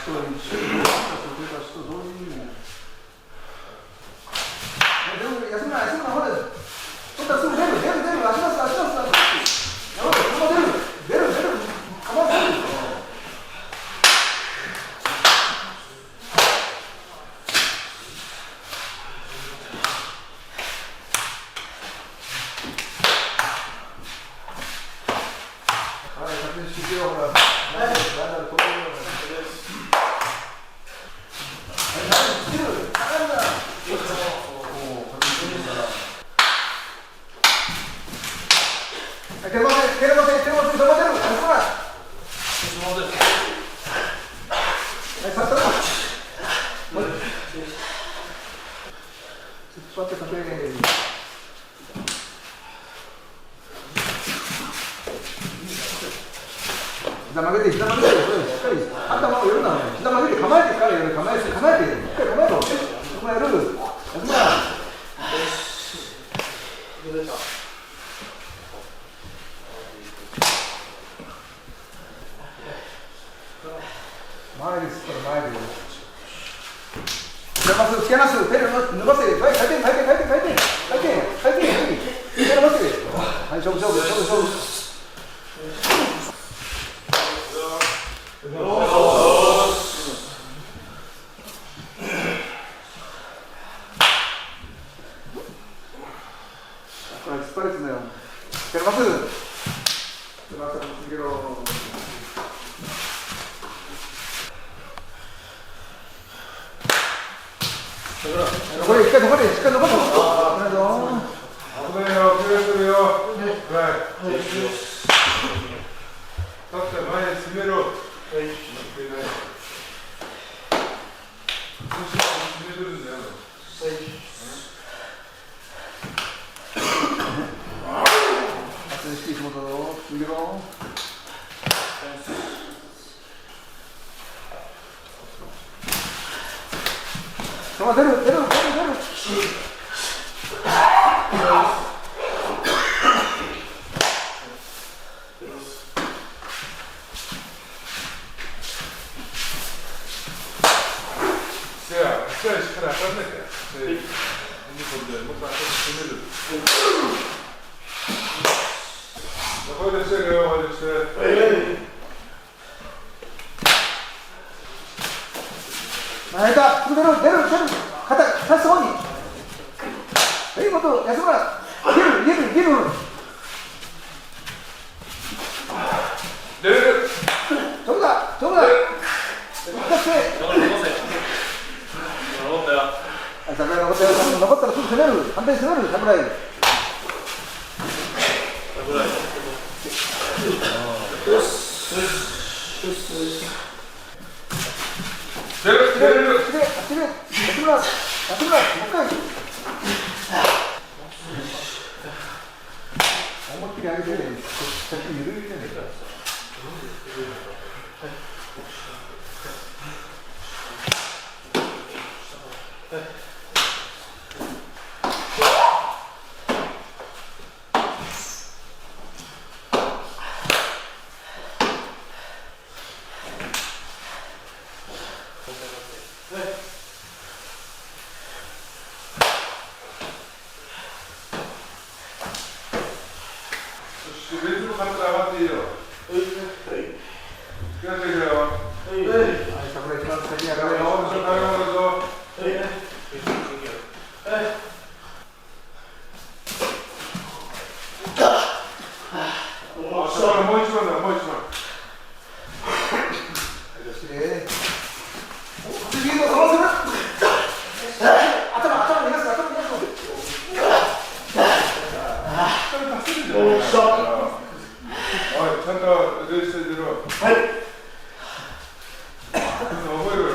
と一緒に出た人同時に。でも休むな、休むな、ほら。取ったらすぐ出る、出る、出る、足出す、足出す、足出す。やばい、ここ出る、出る、出る、かまってる。はい、確認してよ、ほら。膝曲げて、膝曲げて、しっかり頭を寄るな、膝曲げて構えてからやる、構えて、しっかり構えろ。ここやる。休むな。前ですから前で。つけます、手で伸ばせ、回転。手伸ばせ。はい、勝負。ストレスだよ。手伸ばす。続けろ。これ一回残れ、しっかり残れ。危ないよ、気をつけるよ。はい。立って前に進めろ。はい。出る。肩差す方に。はい、もっと休むな。出る。出る。丈夫だ。出して。桜井残ったらすぐ攻める。反対に攻める。桜井。よし。出る。休むな。もう一回。思いっきり上げてね。ゆるゆるじゃないか。別の体上がっていいよ。気をつけてよ。はい、桜井一番先に上がるよ。もう一番だ。ちゃんと練習してろ。はい。覚えろよ。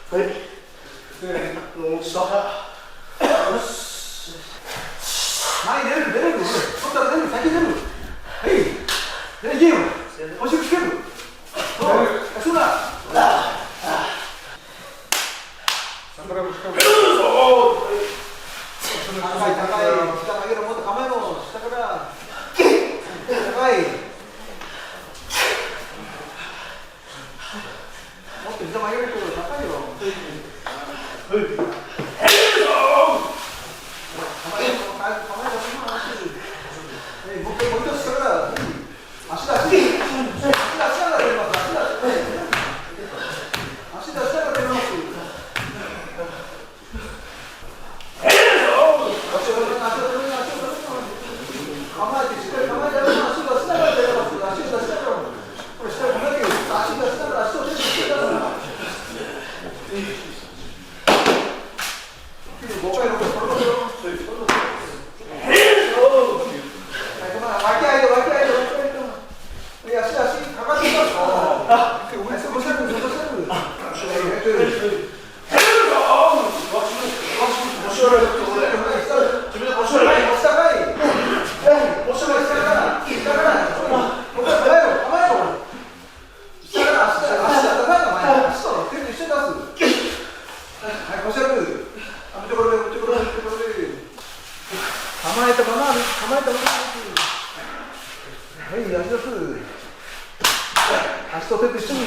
はい。前に出る。取ったら出る。先に出る。はい。で、いけよ。お尻つける。そう。休むな。桜も近く。高い。下上げろ。もっと構えろ。下から。高い。もっと膝曲げると。足出す。足と手と一緒に。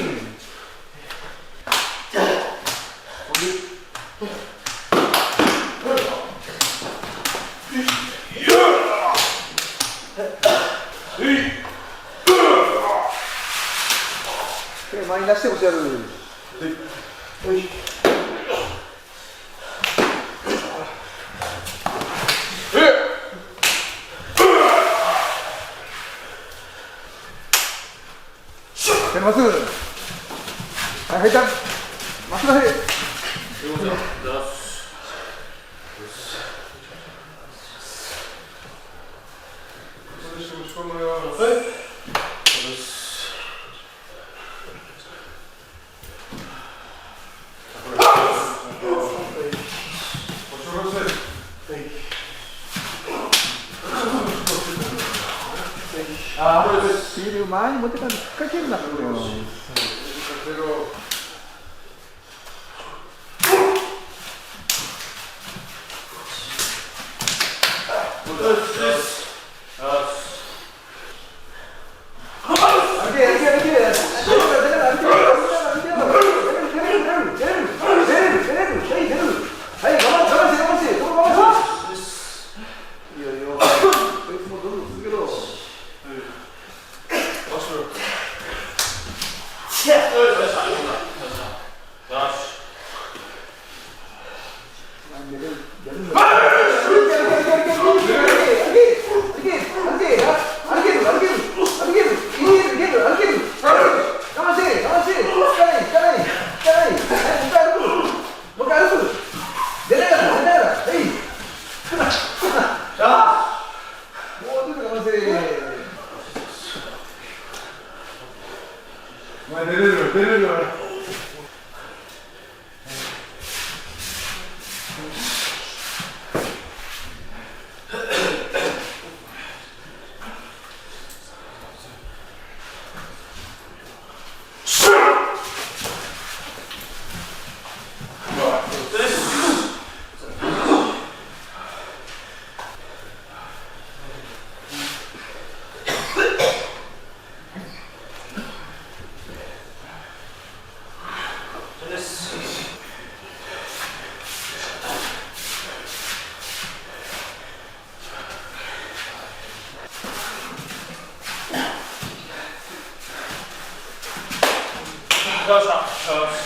前に出してほしいやる。まっすぐ。はい、はい、ちゃん。まっすぐへ。ああ、シール前に持ってたんで引っ掛けるな。よっしゃ。よし。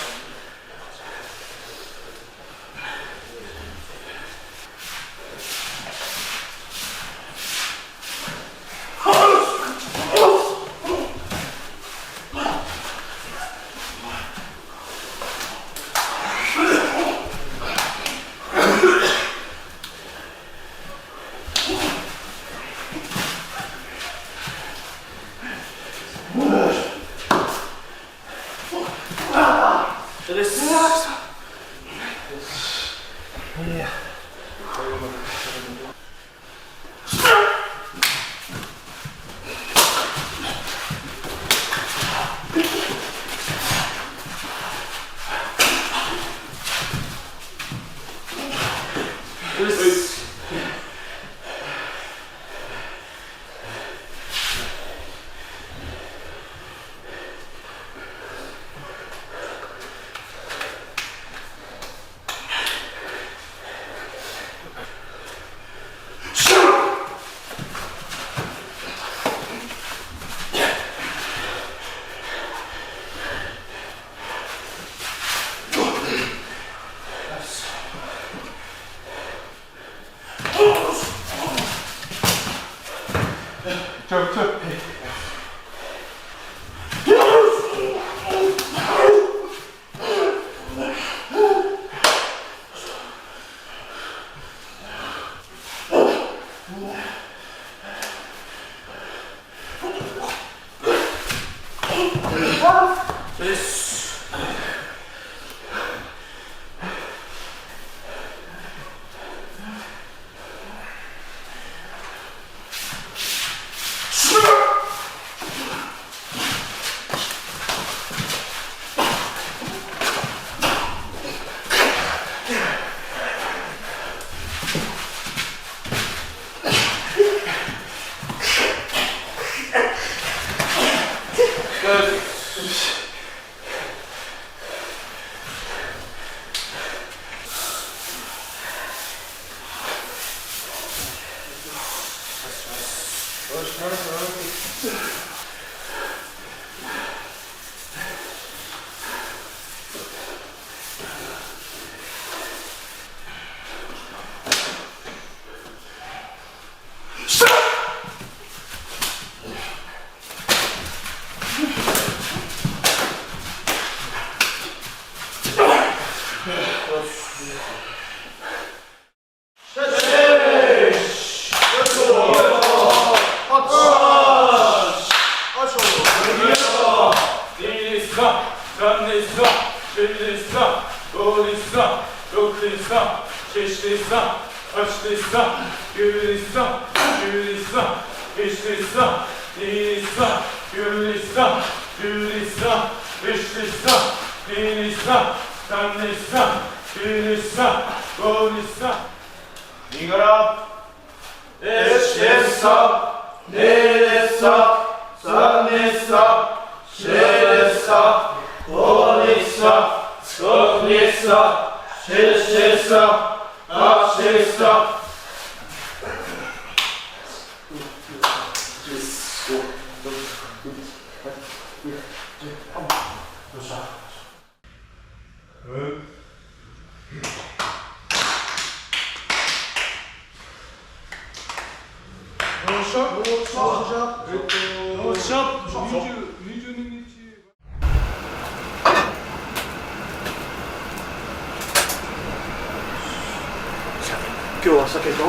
今日は鮭と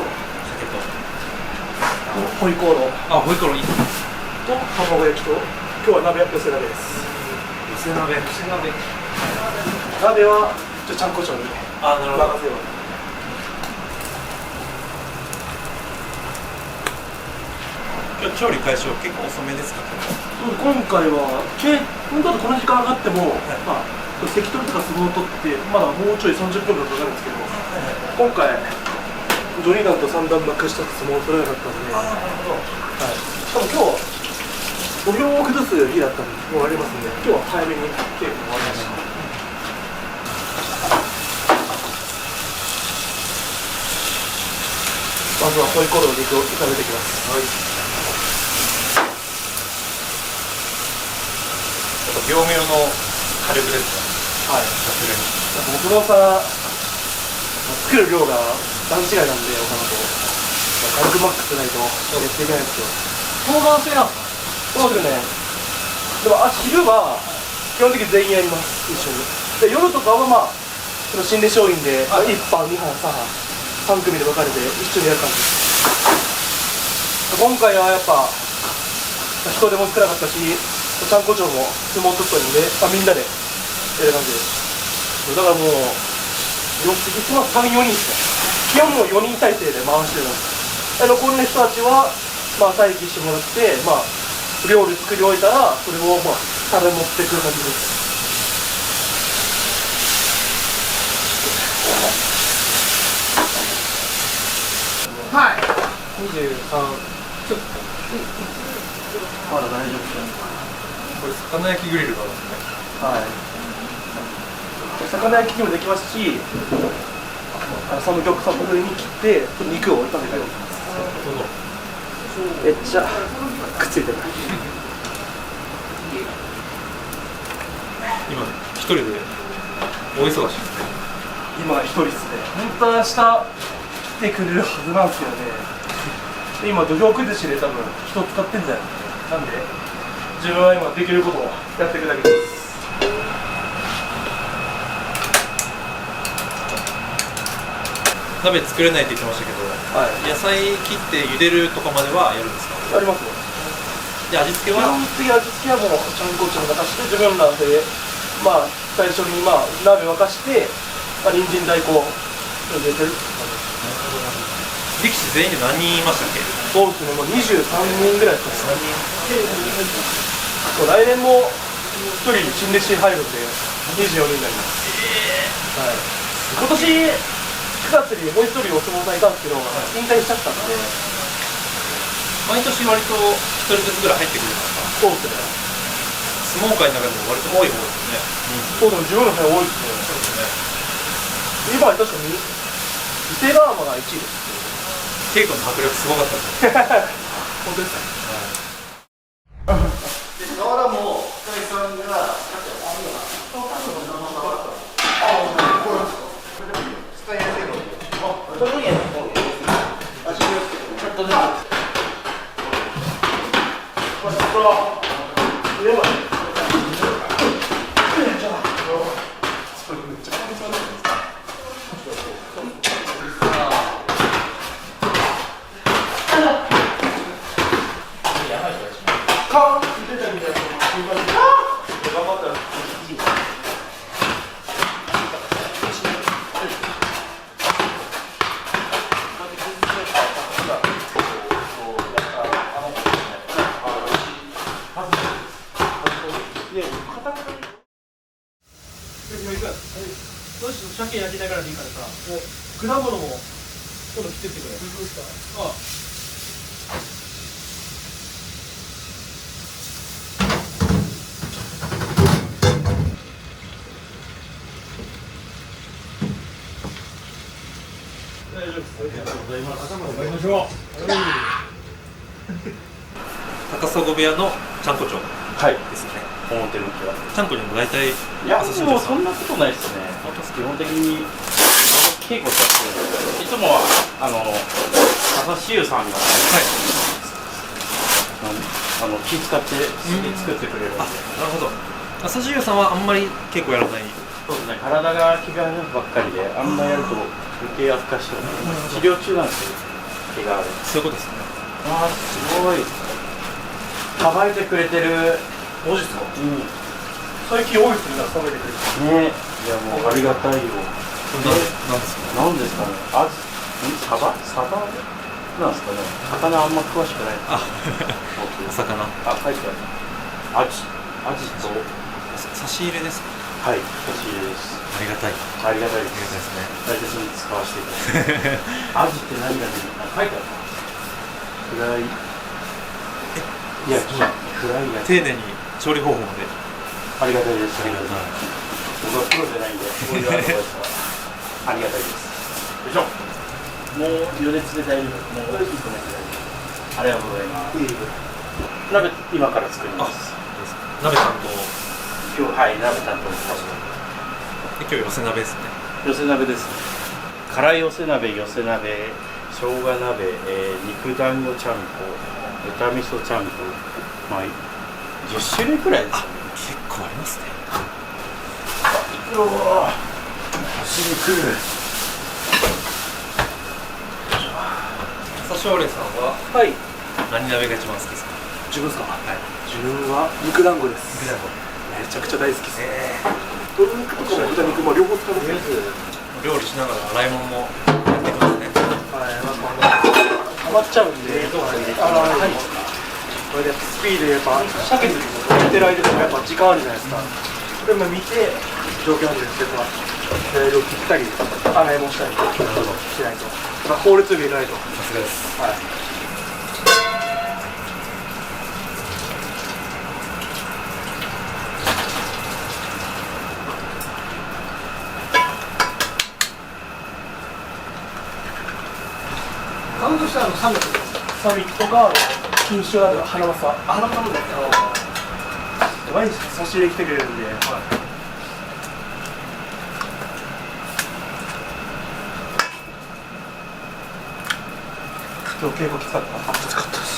ホイコーローあ、ホイコーローいい。と卵焼きと、今日は鍋、寄せ鍋です。寄せ鍋。鍋はちゃんこ長にあ、なるほど。任せよう。今日調理開始は結構遅めですか？今回は本当だとこの時間上がっても、まあ関取とか相撲を取ってまだもうちょい30分ぐらいかかるんですけど、今回序二段と三段負けした相撲を取れなかったので、しかも今日土俵を崩す日だったのでもうありますので、今日は早めに稽古終わりました。まずはホイコーローの肉を炒めていきます。業務用の火力ですか？はい。僕のさ作る量が段違いなんで、他のと火力マックスないとやっていけないんですよ。当番制なんですか？そうですね。でも昼は基本的に全員やります、一緒に。で夜とかはまあその心理商品で1班2班3班3組で分かれて一緒にやる感じです。今回はやっぱ人手も少なかったし、ちゃんこ長も相撲取ったので、みんなでやる感じです。だからもういつも3、4人ですね。基本もう4人体制で回してるんです。残りの人たちは待機してもらって、料理作り終えたらそれを皿に持ってくる感じです。はい。23。まだ大丈夫です。これ魚焼きグリルがあるんですね。はい。魚焼きにもできますし、その極端風に切って肉を炒めたりします。めっちゃくっついてる。今一人で大忙しですね。今一人ですね。本当は明日来てくれるはずなんですよね。で今土俵崩しで多分人使ってんじゃないですか。なんで自分は今できることをやっていくだけです。鍋作れないって言ってましたけど、はい、野菜切って茹でるとかまではやるんですか？やりますよ。で味付けは？基本的味付けはもうちゃんこちゃんが出して自分らで最初に鍋沸かして、人参大根入れてる。力士全員で何人いましたっけ？そうですね、もう23人ぐらいですかね。来年も1人新弟子入るんで24人になります。今年9月にもう1人お相撲さんいたんですけど、引退しちゃったんで。毎年割と1人ずつぐらい入ってくるんですか？そうですね。相撲界の中でも割と多い方ですね。そうでも自分の部屋多いですね。今確かに伊勢ラーマが1位です。稽古の迫力すごかったですね。本当ですか。河原も深井さんが使いやすいので、これ無理やね。足ちょっとね。鮭焼きながらでいいからさ、果物も今度切ってってくれ。ああ。大丈夫です。ありがとうございます。頭を頑張りましょう。高砂部屋のちゃんこ長はいですね。表向きは。ちゃんこにも大体いや、朝でもそんなことないですね。基本的に稽古したっていつもは朝潮さんが、気使って作ってくれるんで。なるほど。朝潮さんはあんまり稽古やらない。そうですね。体が気が抜くばっかりで、あんまやると余計悪化してる。治療中なんですよ。怪我で。そういうことですね。ああ、すごい。さばいてくれてる。マジですか。うん。最近多いですね。食べてくれる。ね。いやもうありがたいよ。なんですか。なんですかね。サバなんですかね。魚あんま詳しくない。あ、お魚。あ、書いてある。アジと差し入れですか。はい、差し入れです。ありがたい。ありがたいでありがたいですす。ね。大体それに使わせていただいて。アジって何が出るの？書いてある。フライ。いや、フライが。丁寧に調理方法まで。ありがたいです。ありがたい。僕はプロじゃないんで、こういうアドバイスはありがたいです。よいしょ。もう余熱で大丈夫。もう1個目で大丈夫。ありがとうございます。鍋今から作ります。鍋担当。今日はい鍋担当します。今日寄せ鍋ですね。寄せ鍋ですね。辛寄せ鍋、寄せ鍋、生姜鍋、肉団子ちゃんこ、豚味噌ちゃんこ、まあ10種類くらいですね。結構ありますね。うわ腰にくる。朝青龍さんははい。何鍋が一番好きですか。自分ですか。はい。自分は肉団子です。肉団子。めちゃくちゃ大好きです。鶏肉とかも豚肉も両方使ってます。料理しながら洗い物もやってきますね。はい、溜まっちゃうんで、冷凍庫に入れて、はい、これでスピードでやっぱ鮭の時も煮てる間でもやっぱ時間あるじゃないですか。これも見て状況判断してまあいろいろ切ったり洗い物したりしないと、まあ、効率よく入れないと。さすがです。はい。カウントしたら300サミットか錦糸町花正花正なんだけど毎日差し入れ来てくれるんで、はい、今日稽古きつかった？きつかったです。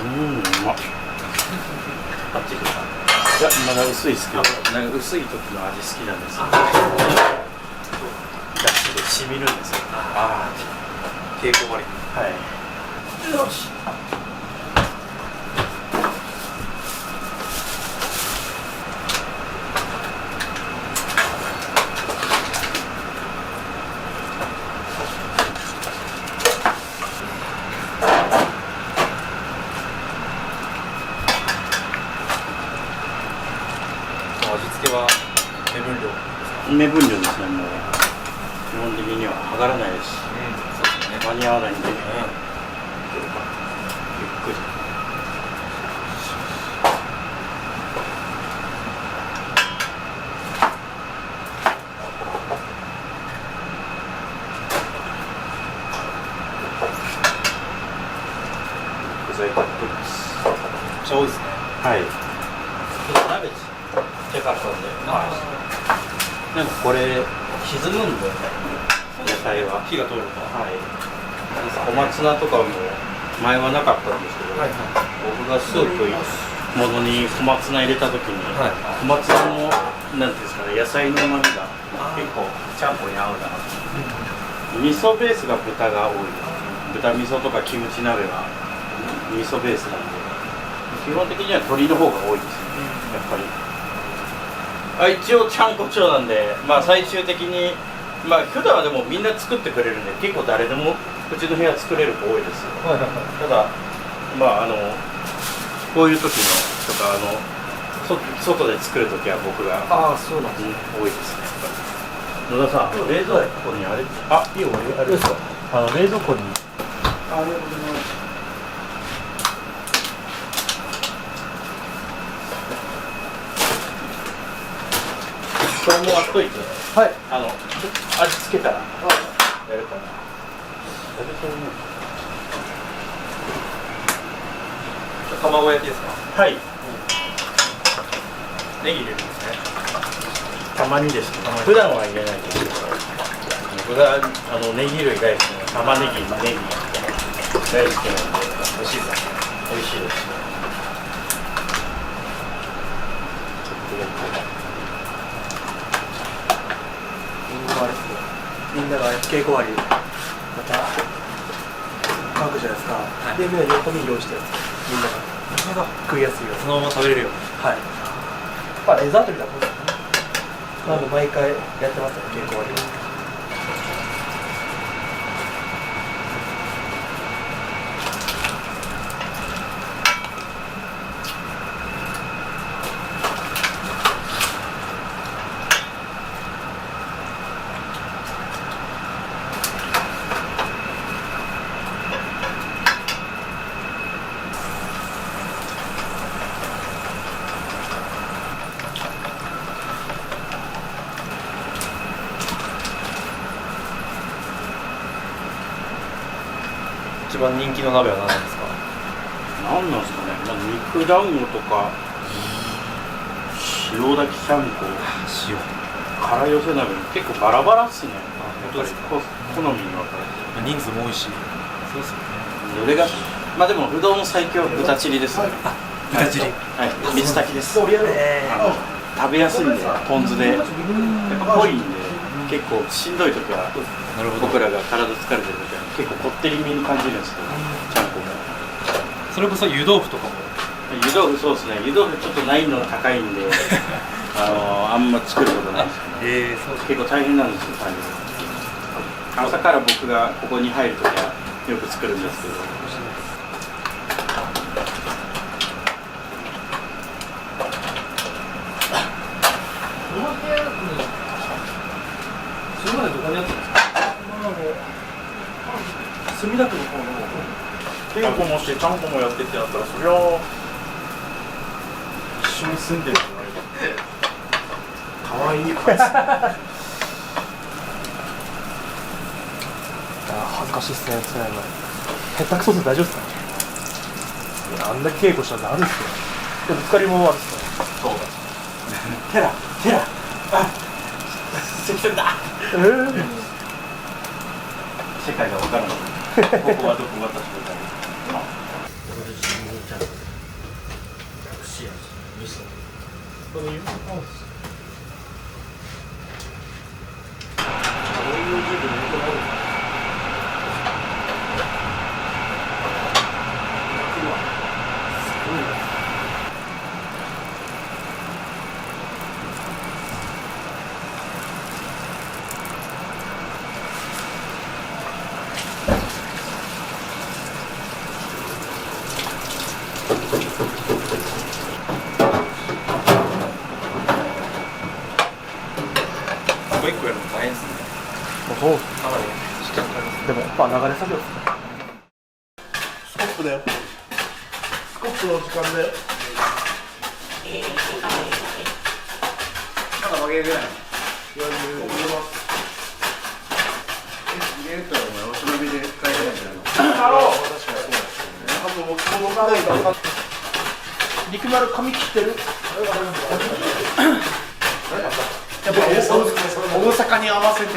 うまっ。あっちですか。いや、まだ薄いですけど、なんか薄い時の味好きなんですよ。だしで染みるんですよ。ああ、稽古終わり。はい。よし。味付けは目分量。目分量ですね、もう。本的には上がらないですし、間に合わないんで、ゆっくり。具材たっぷりです。めっちゃ多いですね。はい。鍋手かったんで、なんかこれ沈むんで、野菜は火が通ると。はい。小松菜とかも前はなかったんですけど、僕がスープものに小松菜入れた時に、小松菜のなんていうんですかね、野菜の旨味が結構ちゃんぽんに合うな。味噌ベースが豚が多いです。豚味噌とかキムチ鍋は味噌ベースなんで、基本的には鶏の方が多いですね、やっぱり。一応ちゃんこ長なんで、最終的に、普段はでもみんな作ってくれるんで、結構誰でもうちの部屋作れる子多いです。ただ、こういう時のとか外で作る時は僕がそうなんですね。多いですね。野田さん、冷蔵庫にあれ、いいよ、あれですか。冷蔵庫に。ありがとうございますこれも割っといて、はい。味付けたらやるかな。卵焼きですか。はい。ネギ入れるんですね。たまにですけど、普段は入れないですけど、僕がネギ類大好きな玉ねぎ、ネギ大好きなんで、美味しいですね。美味しいです。みんなが稽古終わり、また乾くじゃないですか。で、みんなで横に用意してるんですよ。みんなが食いやすいように。そのまま食べれるように。はい。デザートみたいなもんですね。毎回やってますね、稽古終わり。一番人気の鍋は何ですか？何なんですかね、肉団子とか塩炊きちゃんこ、塩。辛寄せ鍋、結構バラバラっすね。本当ですか？好みに分かれて。人数も多いし。そうですよね。どれが、でもうどん最強は豚チリですね。豚チリ。はい、水炊きです。食べやすいんで、ポン酢で、やっぱ濃いんで、結構しんどい時は、なるほど。僕らが体疲れてる時は結構こってりめに感じるんですけど、ちゃんこも。それこそ湯豆腐とかも。湯豆腐、そうですね。湯豆腐ちょっと難易度が高いんで、あんま作ることないですけど、そうです。結構大変なんですよ、作業。朝から僕がここに入るときはよく作るんですけど。それまでどこにあったんですか？墨田区の方の稽古もしてちゃんこもやってってなったら、そりゃ一緒に住んでるじゃないか。かわいい子です恥ずかしいっすね、辛いの。下手くそで大丈夫ですか？いや、あんだけ稽古したらなるっすよ。で、ぶつかりもあるっすね。そうだ。テラ、関取だ。世界が分からない。ここはどこが確かに。隠し味、味噌。こういう一個一個やるの大変ですね。そうでもまあ流れ作業ですね。スコップだよ。スコップの時間だよ。まだ負けてない。言われる。入れるとお前お忍びで帰れないんじゃないの？ハロー。確かにそうですね。あと僕が陸丸髪切ってる？やっぱ大阪に合わせて。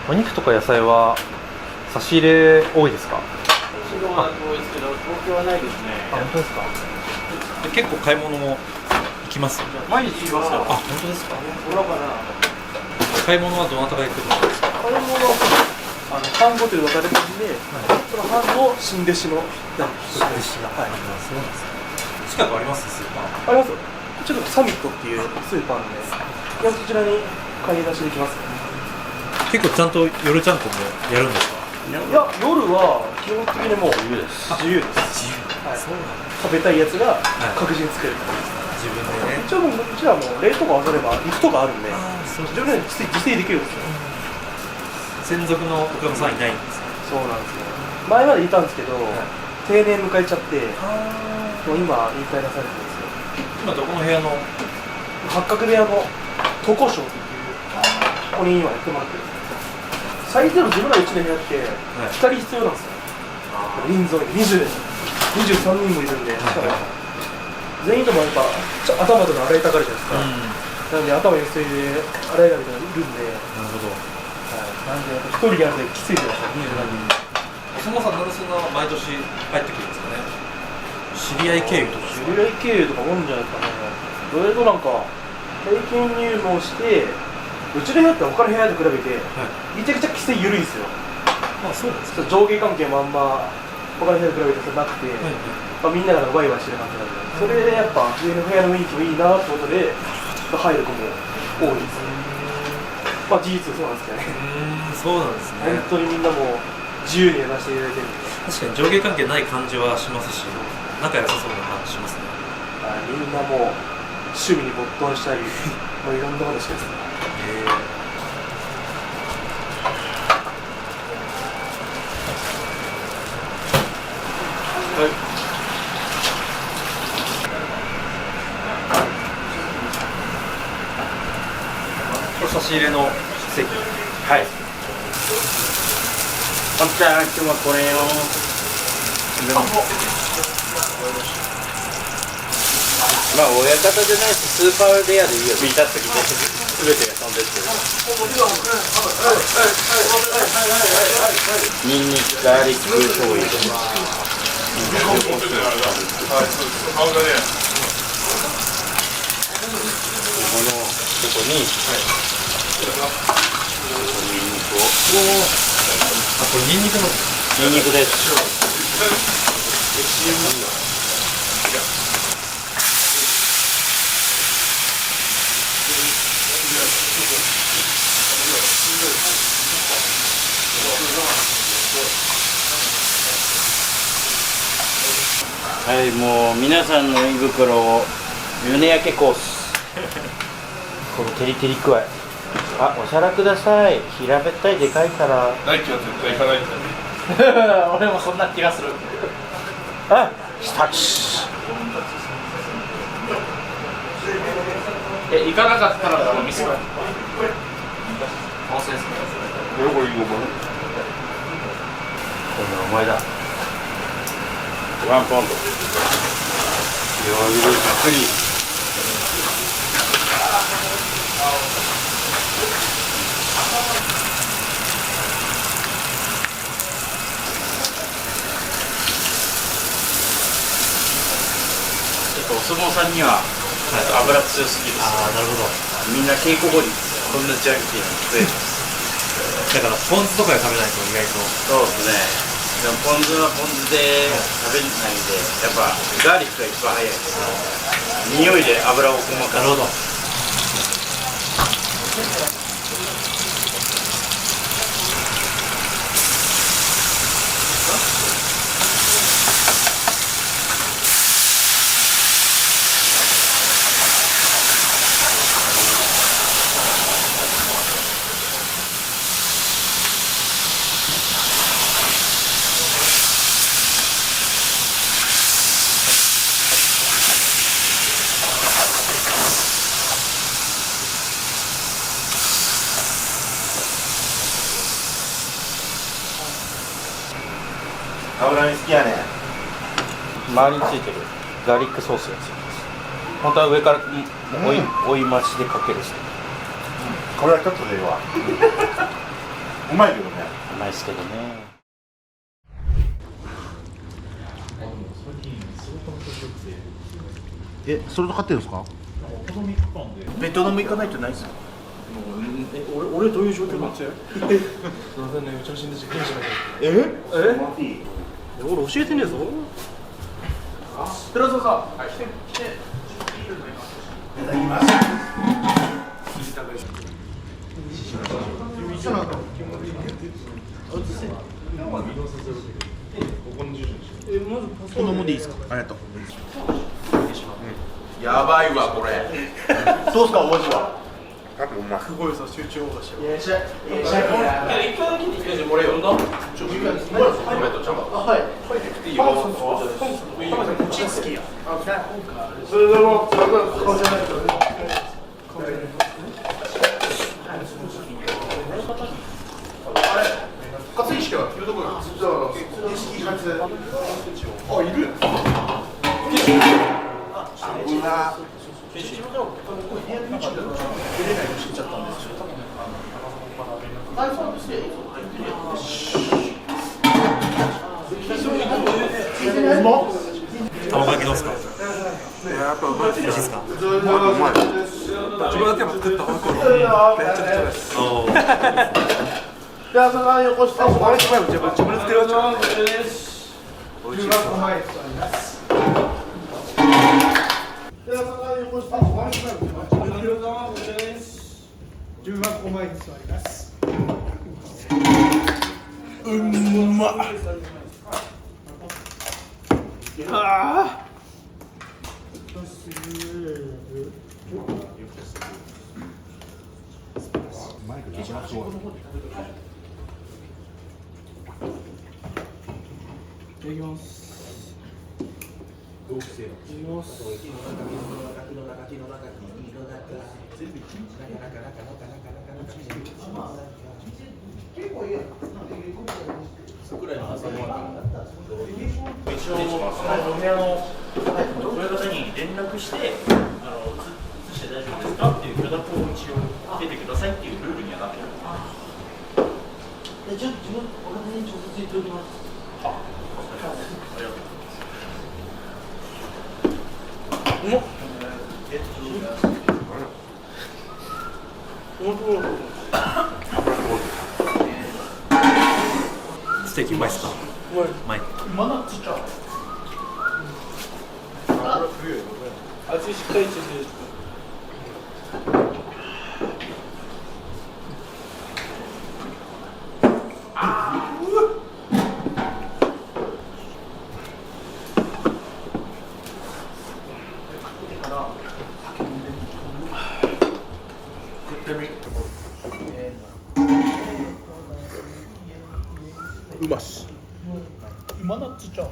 お肉とか野菜は差し入れ多いですか？一度は多いですけど、東京はないですね。本当ですか？で結構買い物も行きます毎日行きますよ。あ、本当ですか？ほらかな。買い物はどなたが行くんですか？これも班ごとに分かれてるんで、その班の新弟子の一人です。はい。そうなんですね。近くありますスーパー？ありますよ。ちょっとサミットっていうスーパーなんで、いやそちらに買い出しできますね。結構ちゃんと夜ちゃんこもやるんですか？いや夜は基本的にもう自由です。自由です。はい。そうなんだ。食べたいやつが確実に作れるから自分でね。一応もううちはもう冷凍庫合わせれば肉とかあるんで、そう自分で自炊できるんですよ。専属のお客さんいないんですか？そうなんですよ。前までいたんですけど、定年迎えちゃって、もう今引退なされてるんですよ。今どこの部屋の？八角部屋の都交省っていうここに今やってもらってるんですよ。最低の自分らうちの部屋って2人必要なんですよ。人数で23人もいるんで、しかも全員ともやっぱ頭とか洗いたがるじゃないですか。なので頭についで洗いがみたいなのいるんで、なるほど。なんで1人でやるときついじゃないですか、27人。そもそもなんでそんな毎年帰ってくるんですかね？知り合い経由とかですか？知り合い経由とかもんじゃないですかね。それとなんか平均入門して、うちの部屋って他の部屋と比べて、めちゃくちゃ規制緩いんですよ。まあそうですか。上下関係もあんま他の部屋と比べてなくて、まあ、みんながワイワイしてる感じなんで、それでやっぱ上の部屋の雰囲気もいいなってことで入る子も多いですね。まあ事実そうなんですけどね。そうなんですね。本当にみんなもう自由にやらせていただいてるんで、確かに上下関係ない感じはしますし、仲良さそうな感じしますね。みんなもう趣味に没頭したり、まあいろんなことしてますね。差し入れの席。はい。お茶、今日はこれよ。まあ親方じゃないしスーパーレアでいいよ。見た時ね、すべてが飛んでってる。ニンニク、ガーリック醤油とか。ここに、ニンニクを。あ、これニンニクの。ニンニクです。はい、もう皆さんの胃袋を胸焼けコース。このテリテリ具合。あ、お皿ください。平べったいでかいから。大輝は絶対行かないんだね。俺もそんな気がする。あ、下地。行かなかったらミスが。完成ですね。これいいのかな。こんなお前だ。ワンポンド。弱火でじっくり。お相撲さんには油強すぎる。ああなるほど。みんな稽古後にこんなジャンキーなの食える。だからポン酢とかで食べないと意外と。そうですね。でもポン酢はポン酢で食べないんで、やっぱガーリックが一番早いです。匂いで油を細かく。なるほど。油に好きやねん。周りについてるガーリックソースがついてます。本当は上から追い増しでかけるし、これはちょっとでいいわ。うまいけどね。うまいですけどね。それと買ってるんですか？ベトナム行かないとないですよ。俺どういう状況になっちゃう？すいませんね、調子に実験しなきゃ。俺教えてねえぞ。寺澤さん、はい、来て。いただきます。このもでいいですか？ありがとう。やばいわこれ。どうすかお味は？多分うまい。すごいさ、集中オーバーしちゃう。勝石は言うところ。あ、いる。卵かけどうですか？やっぱうまい美味しいですか？うまい。自分だけも作った方がめっちゃくちゃです。おお。じゃあその横下を割れてもらう。自分で作りましょう。美味しい。うんまっ。一応お部屋の親方に連絡して、移して大丈夫ですかっていう許諾を一応出てくださいっていうルールにはなってる。じゃあ自分お金に直接言っておきます。ありがとうございます。ステーキうまいっすか？うまい。まだちっちゃい。味しっかりついてる。うまし。今のちっちゃい。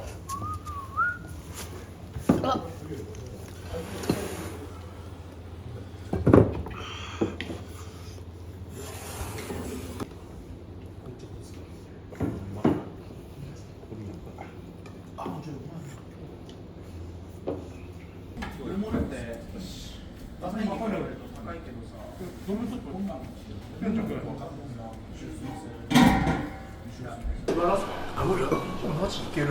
マジいける。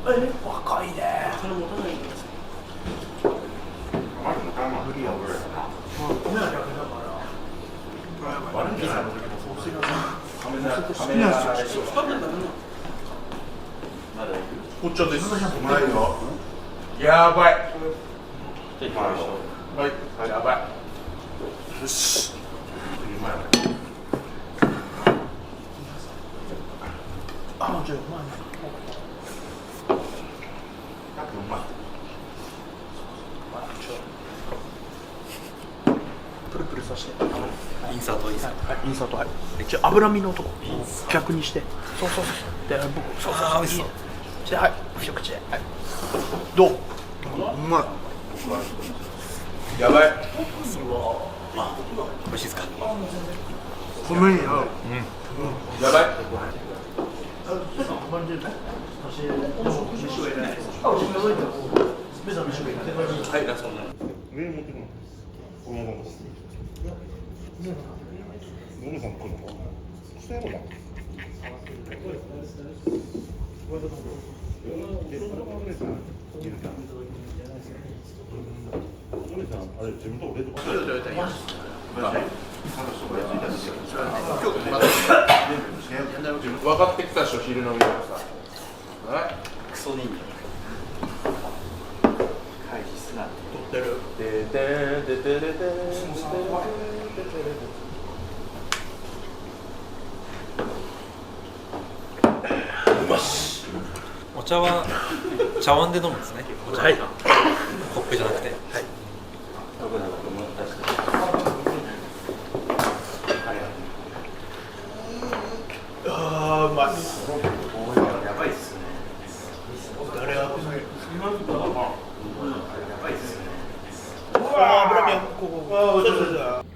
若いね。それ持たないんですよ。お茶です。うまいよ。やばい。じゃあ行きましょう。はい。やばい。よし。うまい。あ、もちろんうまい。うまい。プルプルさせて。インサートいいですか。はい、インサート、はい。じゃあ脂身のとこ逆にして。そうそうそう。で、僕、そうそうそう。あー美味しそう。じゃあ、はい、一口で。はい。どう？うまい。やばい。美味しいですか。米に合う。やばい。はい、ラスト。上に持ってくの。ごめん。ゴムさん来るのか。そうやろな。あれ自分と俺とか。分かってきたでしょ、昼飲みのさ。クソ人間。回避すな。撮ってる。お茶は茶碗で飲むんですね。はい。コップじゃなくて。あー、うまい。やばいっすね。誰が。やばいっすね。あー、ブラミン、ここ。あー、ちょっと。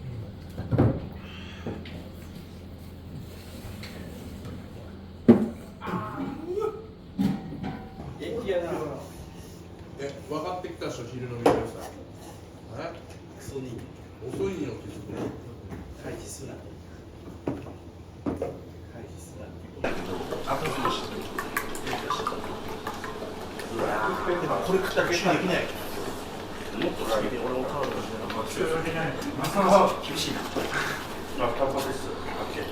分かってきたでしょ、昼飲みのさ。クソ人間。遅いよって。回避すな。回避すな。これ食ったら決心できない。もっとラビで俺もタオルしてるの厳しいな。あ、タバコです。オッケー。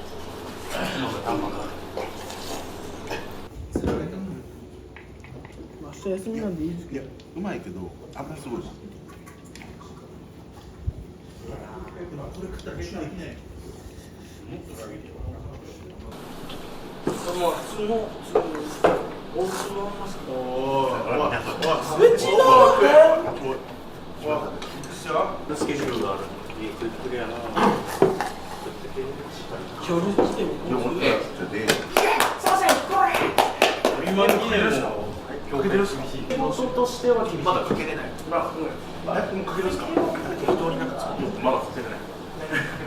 明日休みなんでいいですけど。うまいけど、甘すごい。これ食ったら決心できない。もっとラビで。まあ普通のお家のマスク。おー、スケジュールがある。いいクリアな。夜来ても。今の記念も強化厳しい。仕事としては厳しい。まだかけれない。まだかけるんですか。適当になんか作ってまだかけれない。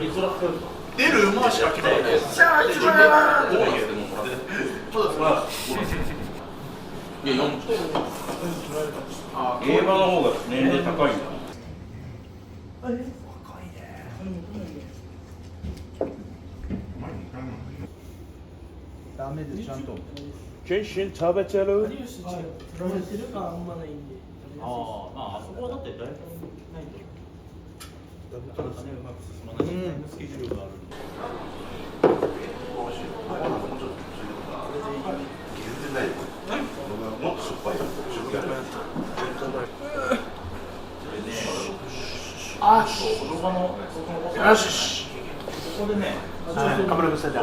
いくらかけるか。出る馬しか来ないね。じゃあ一番。いや、4。競馬の方が年齢高いんだ。ダメです、ちゃんと。全身食べてる。有吉、食べてる感あんまないんで。あそこはだって誰もないと。ただ金うまく進まないスケジュールがある。もっとしょっぱい。あ子供のよし。ここでね、カメラ見せて。夏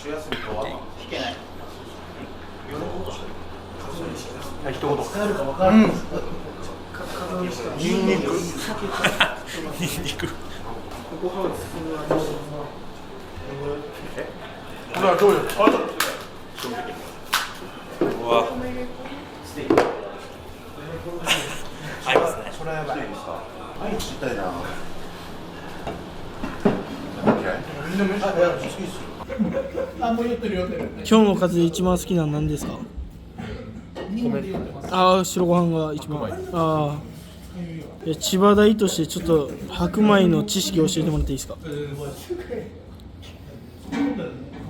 休みとは引けない。はい、一言。帰るか分からない。ニンニク。ニンニク。ご飯進むわ。ほら、どうよ。うわ。合いますね。それはやばい。愛知みたいな。今日のおかずで一番好きなのは何ですか？ああ、白ご飯が一番。ああ。千葉大としてちょっと白米の知識を教えてもらっていいですか？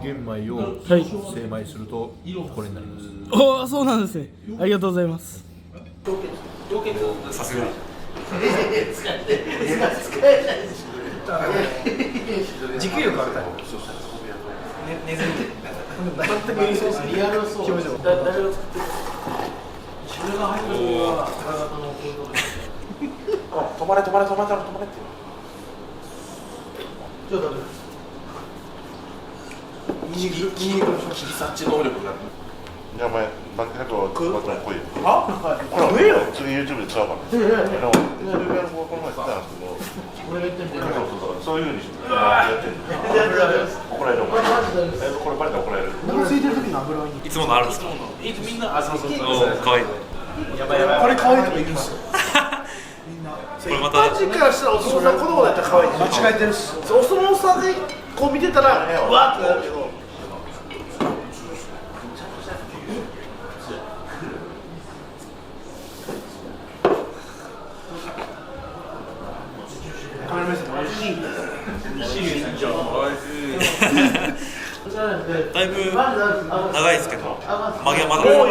玄米をはい精米するとこれになります。おお、そうなんですね。ありがとうございます。さすが持久力あるタイプ。ネズミ全く演奏するリアルそう表情。誰が作ってる止まれってちょっとニンニクの切り察知能力が。いやお前バックハグは来いよ。食えよ。次 YouTube で使うから。でもこの前言ったんですけど、そういうふうにやってる。怒られる。これバレたら怒られる。お腹空いてる時の油に。いつものあるんですか？みんなあそうそうおお、かわいい。これ可愛いとか言うんですよ。これまた一般人からしたらお相撲さん子供だったら可愛い。間違えてるし。お相撲さんでこう見てたらうわーってなるけど。だいぶ長いですけど、曲げはまだこう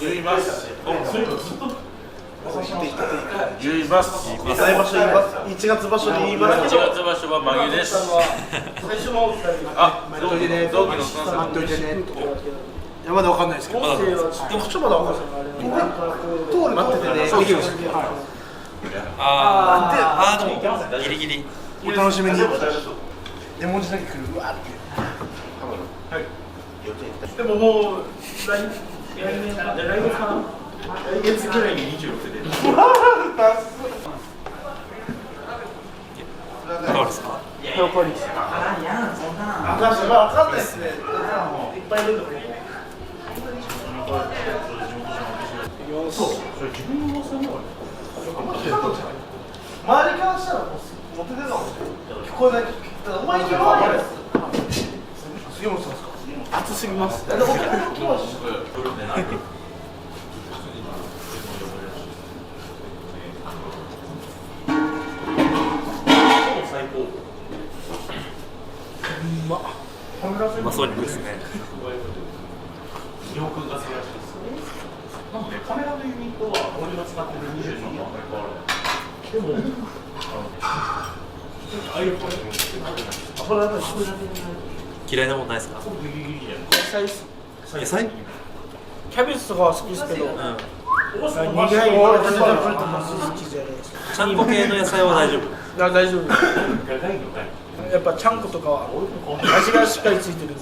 言います。言います。言います。1月場所で言いますけど。1月場所は曲げですあ、待っといてね。同期のスタッフ。待っといてね。いやまだわかんないですけど。まだでもちょっとまだわかんない。通る待っててね。できるんですよ。あーでもギリギリ。お楽しみに。レモン汁だけ来る。うわって。でももう来月ぐらいに26で出るどうですか？わかんないですね。いっぱいいるんだけど。周りからしたらもう持って出たもん。聞こえない。お前に聞こえない。杉本さんですか？暑すぎます。うまそうにですね。カメラのユニットは俺が使ってる23のあんまり変わらないでも嫌いなもんないですか？野菜？キャベツとかは好きですけど、うん。苦いものが出てくると好きじゃないですか。ちゃんこ系の野菜は大丈夫。大丈夫。やっぱちゃんことかは味がしっかりついてるんで。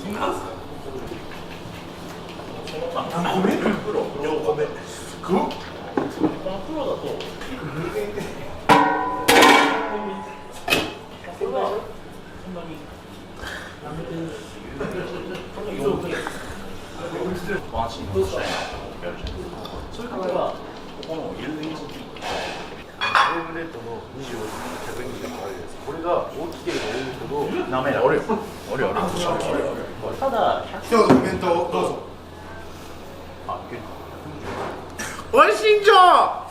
そういう方はこの LED レッドの25時100円があるやつ。これが大きければ多いほど滑らか。俺ただ今日のコメントをどうぞ。おいしいんじゃん。